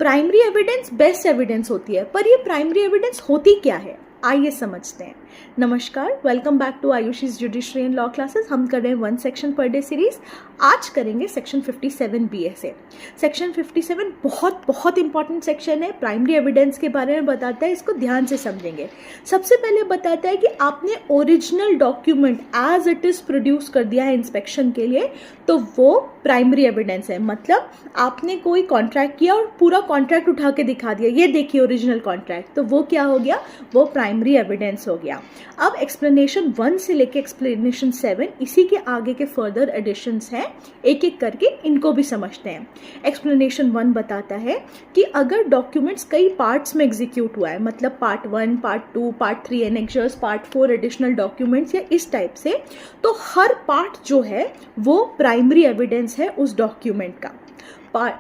Primary evidence best evidence होती है, पर ये प्राइमरी एविडेंस होती क्या है, आइए समझते हैं। नमस्कार, welcome back to Ayushi's judiciary and law classes. हम कर रहे हैं 1 सेक्शन पर डे सीरीज। आज करेंगे सेक्शन 57 BA से। सेक्शन 57 बहुत इंपॉर्टेंट सेक्शन है, प्राइमरी एविडेंस के बारे में बताता है, इसको ध्यान से समझेंगे। सबसे पहले बताता है कि आपने original document as it is produce कर दिया है इंस्पेक्शन के लिए, तो वो प्राइमरी एविडेंस है। मतलब आपने कोई कॉन्ट्रैक्ट किया और पूरा कॉन्ट्रैक्ट उठा के दिखा दिया, ये देखिए ओरिजिनल कॉन्ट्रैक्ट, तो वो क्या हो गया, वो प्राइमरी एविडेंस हो गया। अब एक्सप्लेनेशन 1 से लेके एक्सप्लेनेशन 7, इसी के आगे के फर्दर एडिशंस हैं, एक एक करके इनको भी समझते हैं। एक्सप्लेनेशन 1 बताता है कि अगर डॉक्यूमेंट्स कई पार्ट्स में एग्जीक्यूट हुआ है, मतलब पार्ट 1, पार्ट 2, पार्ट 3 एनेक्चर्स, पार्ट 4 एडिशनल डॉक्यूमेंट्स या इस टाइप से, तो हर पार्ट जो है वो प्राइमरी एविडेंस है उस डॉक्यूमेंट का।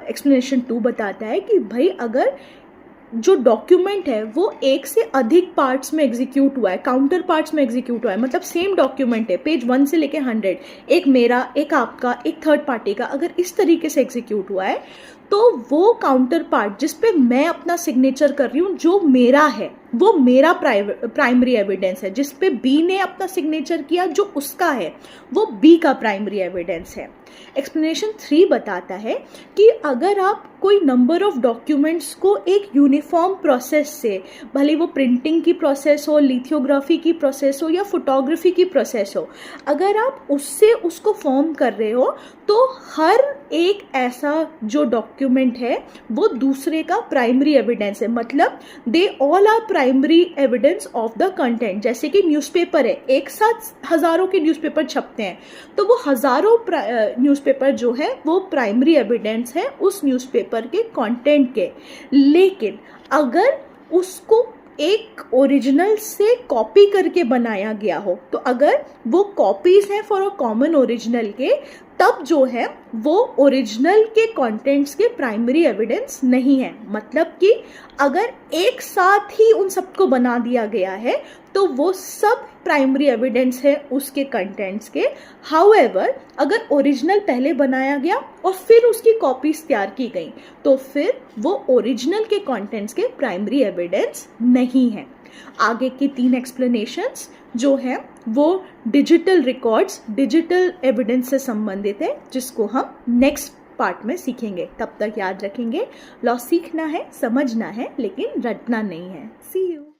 एक्सप्लेनेशन 2 बताता है कि भाई अगर जो डॉक्यूमेंट है वो एक से अधिक पार्ट्स में एग्जीक्यूट हुआ है, काउंटर पार्ट्स में एग्जीक्यूट हुआ है, मतलब सेम डॉक्यूमेंट है, पेज 1 से लेके 100, एक मेरा, एक आपका, एक थर्ड पार्टी का, अगर इस तरीके से एग्जीक्यूट हुआ है, तो वो काउंटर पार्ट जिस पे मैं अपना सिग्नेचर कर रही हूँ, जो मेरा है, वो मेरा प्राइमरी एविडेंस है। जिस पे बी ने अपना सिग्नेचर किया, जो उसका है, वो बी का प्राइमरी एविडेंस है। एक्सप्लेनेशन 3 बताता है कि अगर आप कोई नंबर ऑफ डॉक्यूमेंट्स को एक यूनिफॉर्म प्रोसेस से, भले वो प्रिंटिंग की प्रोसेस हो, लिथियोग्राफी की प्रोसेस हो या फोटोग्राफी की प्रोसेस हो, अगर आप उससे उसको फॉर्म कर रहे हो, तो हर एक ऐसा जो डॉक्यूमेंट है वो दूसरे का प्राइमरी एविडेंस है। मतलब they all are primary evidence of the content. जैसे कि न्यूज़पेपर है, एक साथ हजारों के न्यूज़पेपर छपते हैं, तो वो हजारों न्यूज़पेपर जो है वो प्राइमरी एविडेंस है उस न्यूज़पेपर के कंटेंट के। लेकिन अगर उसको एक ओरिजिनल से कॉपी करके बनाया गया हो, तो अगर वो कॉपीज हैं फॉर अ कॉमन ओरिजिनल के, तब जो है वो ओरिजिनल के कंटेंट्स के प्राइमरी एविडेंस नहीं है। मतलब कि अगर एक साथ ही उन सबको बना दिया गया है, तो वो सब प्राइमरी एविडेंस है उसके कंटेंट्स के। हाउएवर अगर ओरिजिनल पहले बनाया गया और फिर उसकी कॉपीज तैयार की गई, तो फिर वो ओरिजिनल के कंटेंट्स के प्राइमरी एविडेंस नहीं है। आगे की 3 एक्सप्लेनेशंस जो है वो डिजिटल रिकॉर्ड्स, डिजिटल एविडेंस से संबंधित है, जिसको हम नेक्स्ट पार्ट में सीखेंगे। तब तक याद रखेंगे, लॉ सीखना है, समझना है, लेकिन रटना नहीं है। सी यू।